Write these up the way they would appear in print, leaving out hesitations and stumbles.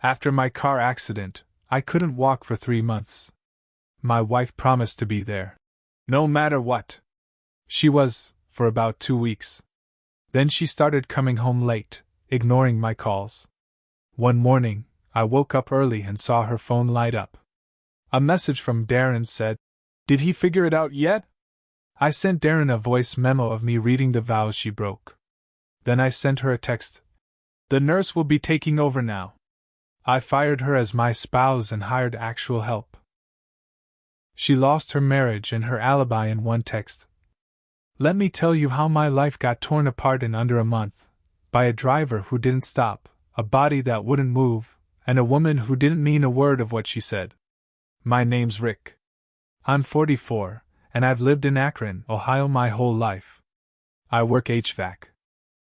After my car accident, I couldn't walk for 3 months. My wife promised to be there, no matter what. She was, for about 2 weeks. Then she started coming home late, ignoring my calls. One morning, I woke up early and saw her phone light up. A message from Darren said, "Did he figure it out yet?" I sent Darren a voice memo of me reading the vows she broke. Then I sent her a text. "The nurse will be taking over now." I fired her as my spouse and hired actual help. She lost her marriage and her alibi in one text. Let me tell you how my life got torn apart in under a month. By a driver who didn't stop, a body that wouldn't move, and a woman who didn't mean a word of what she said. My name's Rick. I'm 44, and I've lived in Akron, Ohio my whole life. I work HVAC.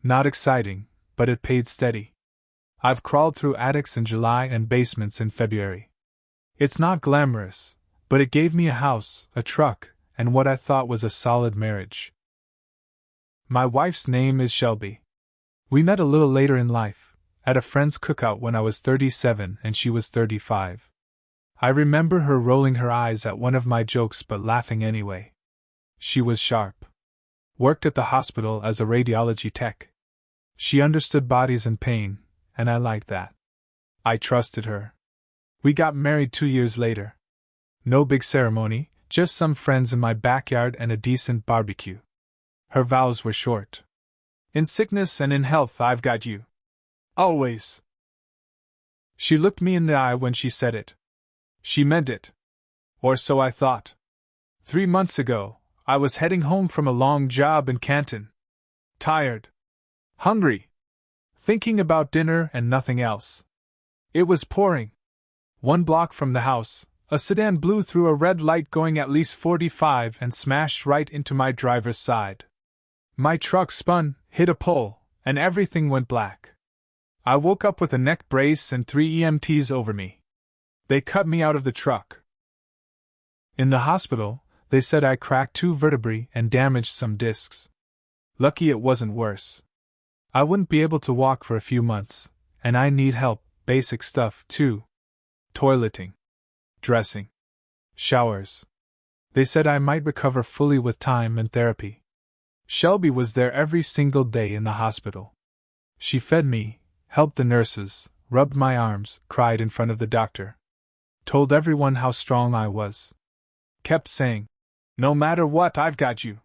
Not exciting, but it paid steady. I've crawled through attics in July and basements in February. It's not glamorous, but it gave me a house, a truck, and what I thought was a solid marriage. My wife's name is Shelby. We met a little later in life, at a friend's cookout when I was 37 and she was 35. I remember her rolling her eyes at one of my jokes but laughing anyway. She was sharp. Worked at the hospital as a radiology tech. She understood bodies and pain, and I liked that. I trusted her. We got married 2 years later. No big ceremony, just some friends in my backyard and a decent barbecue. Her vows were short. In sickness and in health I've got you. Always. She looked me in the eye when she said it. She meant it. Or so I thought. 3 months ago, I was heading home from a long job in Canton. Tired. Hungry. Thinking about dinner and nothing else. It was pouring. 1 block from the house, a sedan blew through a red light going at least 45 and smashed right into my driver's side. My truck spun, hit a pole, and everything went black. I woke up with a neck brace and 3 EMTs over me. They cut me out of the truck. In the hospital, they said I cracked 2 vertebrae and damaged some discs. Lucky it wasn't worse. I wouldn't be able to walk for a few months, and I need help, basic stuff too. Toileting. Dressing. Showers. They said I might recover fully with time and therapy. Shelby was there every single day in the hospital. She fed me, helped the nurses, rubbed my arms, cried in front of the doctor. Told everyone how strong I was. Kept saying, "No matter what, I've got you."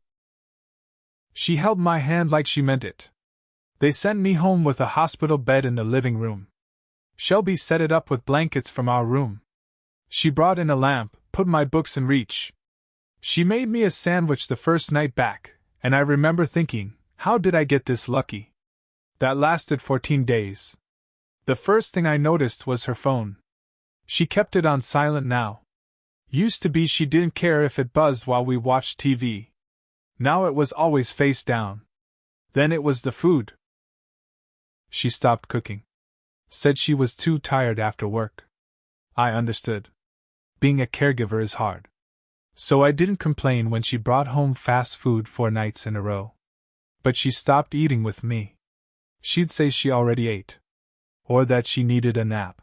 She held my hand like she meant it. They sent me home with a hospital bed in the living room. Shelby set it up with blankets from our room. She brought in a lamp, put my books in reach. She made me a sandwich the first night back, and I remember thinking, how did I get this lucky? That lasted 14 days. The first thing I noticed was her phone. She kept it on silent now. Used to be she didn't care if it buzzed while we watched TV. Now it was always face down. Then it was the food. She stopped cooking. Said she was too tired after work. I understood. Being a caregiver is hard. So I didn't complain when she brought home fast food 4 nights in a row. But she stopped eating with me. She'd say she already ate. Or that she needed a nap.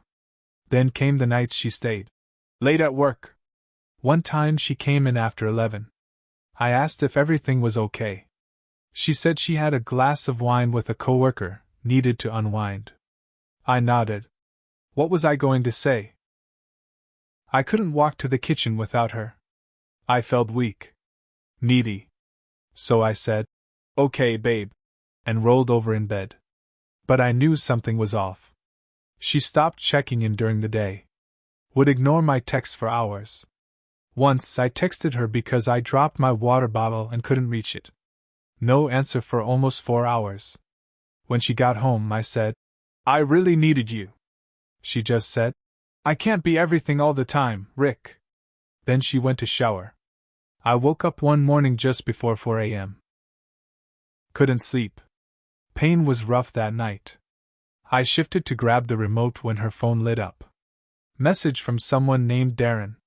Then came the nights she stayed. Late at work. One time she came in after 11. I asked if everything was okay. She said she had a glass of wine with a coworker, needed to unwind. I nodded. What was I going to say? I couldn't walk to the kitchen without her. I felt weak. Needy. So I said, "Okay, babe," and rolled over in bed. But I knew something was off. She stopped checking in during the day. Would ignore my texts for hours. Once I texted her because I dropped my water bottle and couldn't reach it. No answer for almost 4 hours. When she got home, I said, "I really needed you." She just said, "I can't be everything all the time, Rick." Then she went to shower. I woke up one morning just before 4 a.m. Couldn't sleep. Pain was rough that night. I shifted to grab the remote when her phone lit up. Message from someone named Darren.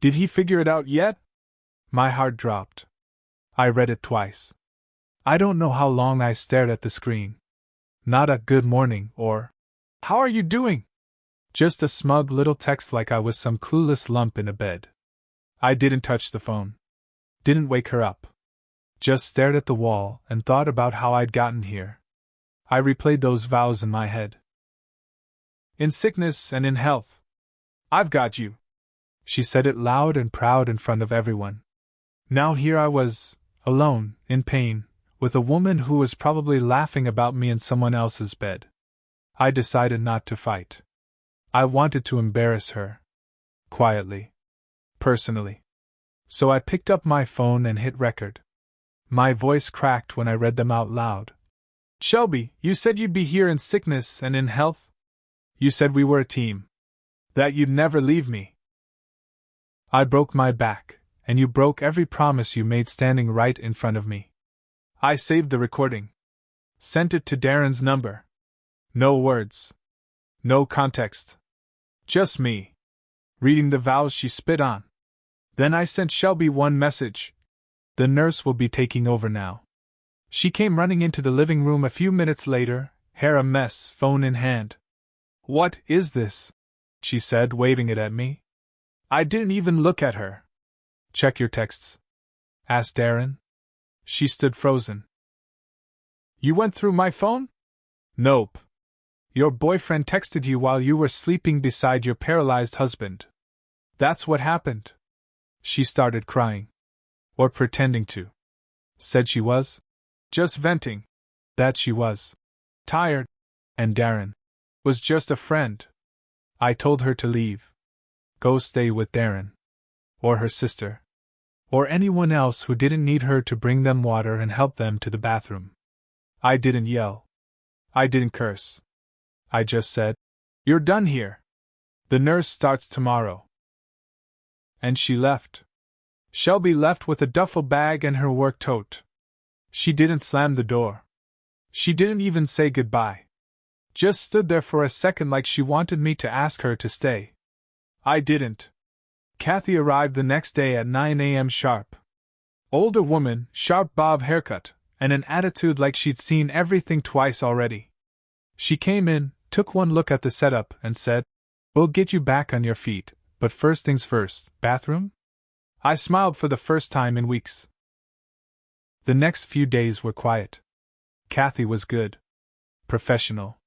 Did he figure it out yet? My heart dropped. I read it twice. I don't know how long I stared at the screen. Not a good morning or, "How are you doing?" Just a smug little text like I was some clueless lump in a bed. I didn't touch the phone. Didn't wake her up. Just stared at the wall and thought about how I'd gotten here. I replayed those vows in my head. In sickness and in health. I've got you. She said it loud and proud in front of everyone. Now here I was, alone, in pain, with a woman who was probably laughing about me in someone else's bed. I decided not to fight. I wanted to embarrass her. Quietly. Personally. So I picked up my phone and hit record. My voice cracked when I read them out loud. Shelby, you said you'd be here in sickness and in health? You said we were a team. That you'd never leave me. I broke my back, and you broke every promise you made standing right in front of me. I saved the recording. Sent it to Darren's number. No words. No context. Just me. Reading the vows she spit on. Then I sent Shelby one message. The nurse will be taking over now. She came running into the living room a few minutes later, hair a mess, phone in hand. What is this? She said, waving it at me. I didn't even look at her. Check your texts. Asked Darren. She stood frozen. You went through my phone? Nope. Your boyfriend texted you while you were sleeping beside your paralyzed husband. That's what happened. She started crying. Or pretending to. Said she was. Just venting. That she was. Tired. And Darren. Was just a friend. I told her to leave. Go stay with Darren. Or her sister. Or anyone else who didn't need her to bring them water and help them to the bathroom. I didn't yell. I didn't curse. I just said, "You're done here. The nurse starts tomorrow." And she left. Shelby left with a duffel bag and her work tote. She didn't slam the door. She didn't even say goodbye. Just stood there for a second like she wanted me to ask her to stay. I didn't. Kathy arrived the next day at 9 a.m. sharp. Older woman, sharp bob haircut, and an attitude like she'd seen everything twice already. She came in, took one look at the setup, and said, "We'll get you back on your feet, but first things first, bathroom?" I smiled for the first time in weeks. The next few days were quiet. Kathy was good. Professional.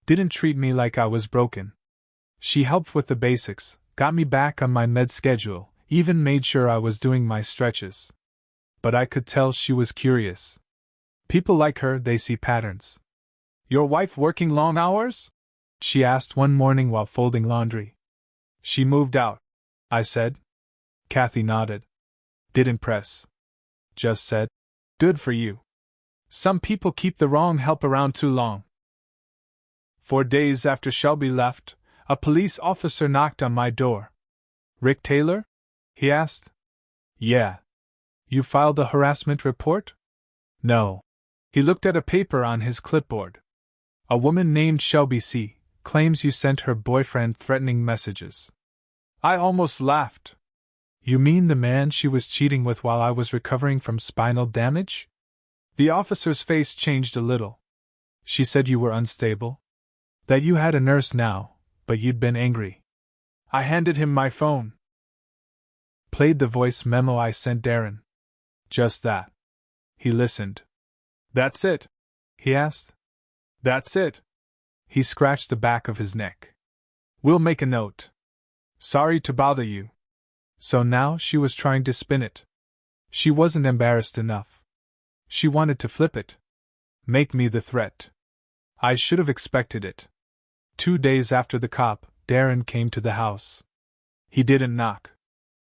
Didn't treat me like I was broken. She helped with the basics, got me back on my med schedule, even made sure I was doing my stretches. But I could tell she was curious. People like her, they see patterns. "Your wife working long hours?" she asked one morning while folding laundry. "She moved out," I said. Kathy nodded. Didn't press. Just said, "Good for you. Some people keep the wrong help around too long." 4 days after Shelby left, a police officer knocked on my door. "Rick Taylor?" he asked. "Yeah." "You filed a harassment report?" "No." He looked at a paper on his clipboard. "A woman named Shelby C. claims you sent her boyfriend threatening messages." I almost laughed. "You mean the man she was cheating with while I was recovering from spinal damage?" The officer's face changed a little. "She said you were unstable? That you had a nurse now, but you'd been angry." I handed him my phone. Played the voice memo I sent Darren. Just that. He listened. "That's it?" he asked. "That's it." He scratched the back of his neck. "We'll make a note. Sorry to bother you." So now she was trying to spin it. She wasn't embarrassed enough. She wanted to flip it. Make me the threat. I should have expected it. 2 days after the cop, Darren came to the house. He didn't knock.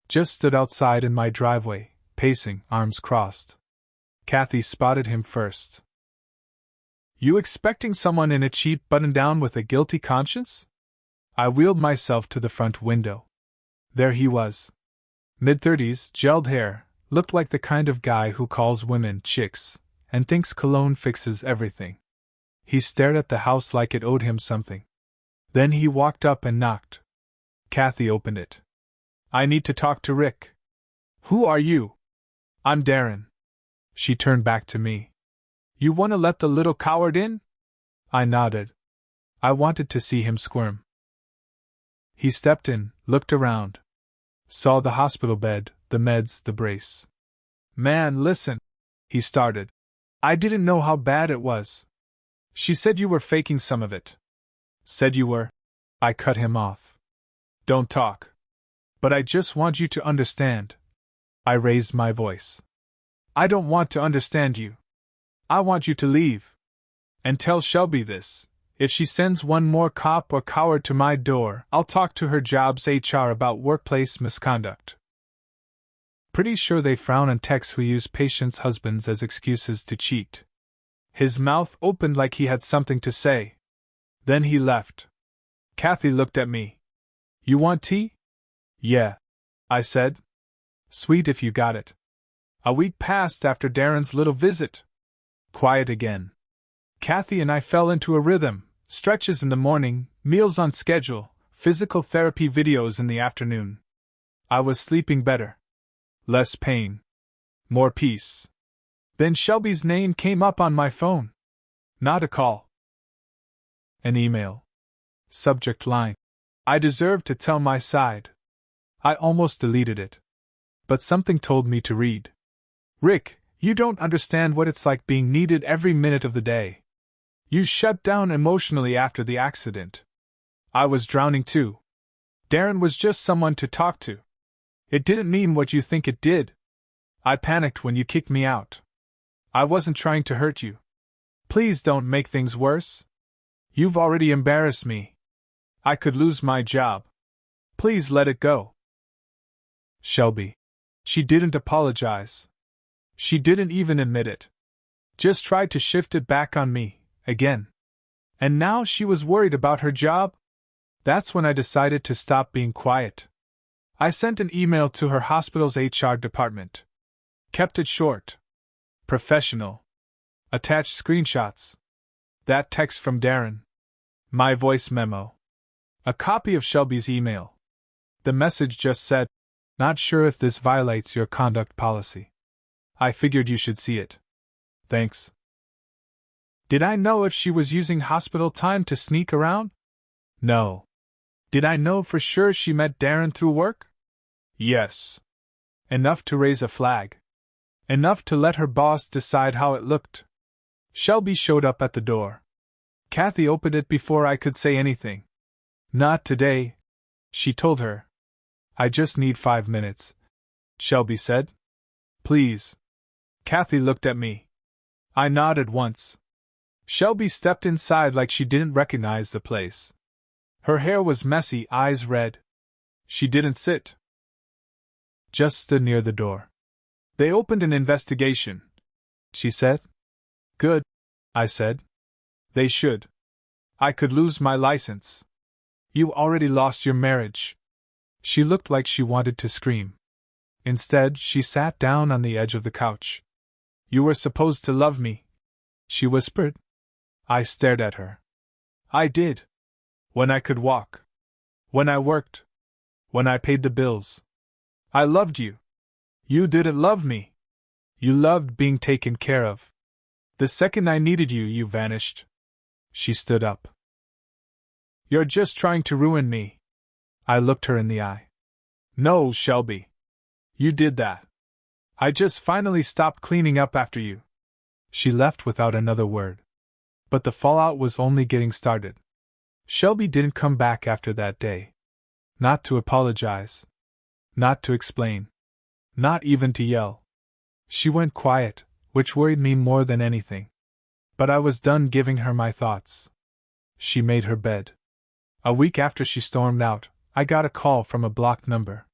Just stood outside in my driveway, pacing, arms crossed. Kathy spotted him first. "You expecting someone in a cheap button-down with a guilty conscience?" I wheeled myself to the front window. There he was. Mid-30s, gelled hair, looked like the kind of guy who calls women chicks, and thinks cologne fixes everything. He stared at the house like it owed him something. Then he walked up and knocked. Kathy opened it. "I need to talk to Rick." "Who are you?" "I'm Darren." She turned back to me. "You want to let the little coward in?" I nodded. I wanted to see him squirm. He stepped in, looked around. Saw the hospital bed, the meds, the brace. Man, listen. He started. I didn't know how bad it was. She said you were faking some of it. Said you were. I cut him off. Don't talk. But I just want you to understand. I raised my voice. I don't want to understand you. I want you to leave. And tell Shelby this. If she sends one more cop or coward to my door, I'll talk to her job's HR about workplace misconduct. Pretty sure they frown on techs who use patients' husbands as excuses to cheat. His mouth opened like he had something to say. Then he left. Kathy looked at me. You want tea? Yeah, I said. Sweet if you got it. A week passed after Darren's little visit. Quiet again. Kathy and I fell into a rhythm, stretches in the morning, meals on schedule, physical therapy videos in the afternoon. I was sleeping better. Less pain. More peace. Then Shelby's name came up on my phone. Not a call. An email. Subject line. I deserved to tell my side. I almost deleted it. But something told me to read. Rick, you don't understand what it's like being needed every minute of the day. You shut down emotionally after the accident. I was drowning too. Darren was just someone to talk to. It didn't mean what you think it did. I panicked when you kicked me out. I wasn't trying to hurt you. Please don't make things worse. You've already embarrassed me. I could lose my job. Please let it go. Shelby. She didn't apologize. She didn't even admit it. Just tried to shift it back on me. Again. And now she was worried about her job? That's when I decided to stop being quiet. I sent an email to her hospital's HR department. Kept it short. Professional. Attached screenshots. That text from Darren. My voice memo. A copy of Shelby's email. The message just said, "Not sure if this violates your conduct policy. I figured you should see it. Thanks." Did I know if she was using hospital time to sneak around? No. Did I know for sure she met Darren through work? Yes. Enough to raise a flag. Enough to let her boss decide how it looked. Shelby showed up at the door. Kathy opened it before I could say anything. Not today, she told her. I just need 5 minutes, Shelby said. Please. Kathy looked at me. I nodded once. Shelby stepped inside like she didn't recognize the place. Her hair was messy, eyes red. She didn't sit. Just stood near the door. They opened an investigation, she said. Good, I said. They should. I could lose my license. You already lost your marriage. She looked like she wanted to scream. Instead, she sat down on the edge of the couch. You were supposed to love me, she whispered. I stared at her. I did. When I could walk. When I worked. When I paid the bills. I loved you. You didn't love me. You loved being taken care of. The second I needed you, you vanished. She stood up. You're just trying to ruin me. I looked her in the eye. No, Shelby. You did that. I just finally stopped cleaning up after you. She left without another word. But the fallout was only getting started. Shelby didn't come back after that day. Not to apologize. Not to explain. Not even to yell. She went quiet, which worried me more than anything. But I was done giving her my thoughts. She made her bed. A week after she stormed out, I got a call from a blocked number.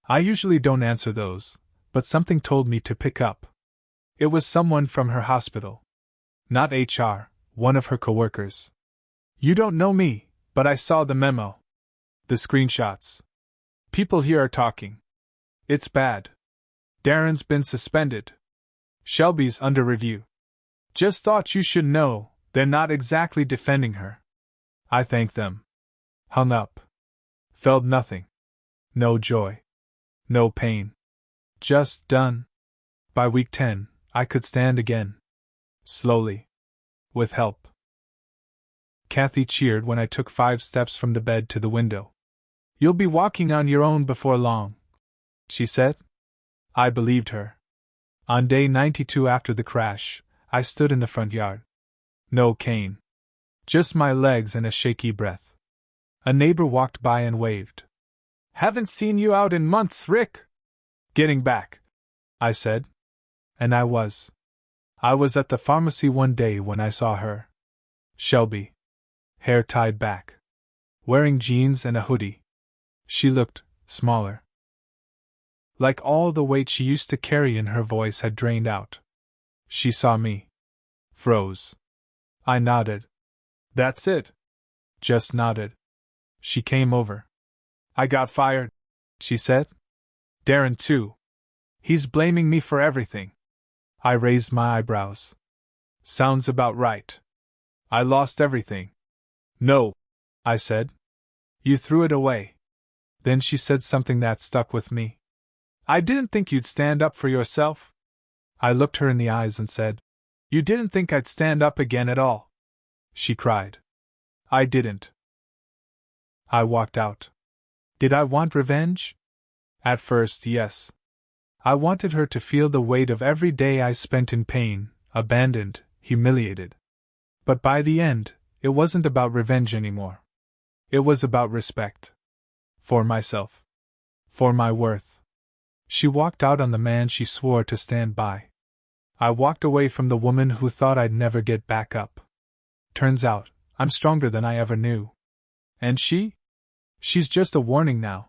I usually don't answer those, but something told me to pick up. It was someone from her hospital. Not HR, one of her coworkers. You don't know me, but I saw the memo. The screenshots. People here are talking. It's bad. Darren's been suspended. Shelby's under review. Just thought you should know, they're not exactly defending her. I thanked them. Hung up. Felt nothing. No joy. No pain. Just done. By week 10, I could stand again. Slowly. With help. Kathy cheered when I took 5 steps from the bed to the window. You'll be walking on your own before long, she said. I believed her. On day 92 after the crash, I stood in the front yard. No cane. Just my legs and a shaky breath. A neighbor walked by and waved. Haven't seen you out in months, Rick. Getting back, I said. And I was. I was at the pharmacy one day when I saw her. Shelby. Hair tied back. Wearing jeans and a hoodie. She looked smaller. Like all the weight she used to carry in her voice had drained out. She saw me. Froze. I nodded. That's it. Just nodded. She came over. I got fired, she said. Darren too. He's blaming me for everything. I raised my eyebrows. Sounds about right. I lost everything. No, I said. You threw it away. Then she said something that stuck with me. I didn't think you'd stand up for yourself. I looked her in the eyes and said, You didn't think I'd stand up again at all. She cried. I didn't. I walked out. Did I want revenge? At first, yes. I wanted her to feel the weight of every day I spent in pain, abandoned, humiliated. But by the end, it wasn't about revenge anymore. It was about respect. For myself. For my worth. She walked out on the man she swore to stand by. I walked away from the woman who thought I'd never get back up. Turns out, I'm stronger than I ever knew. And she? She's just a warning now.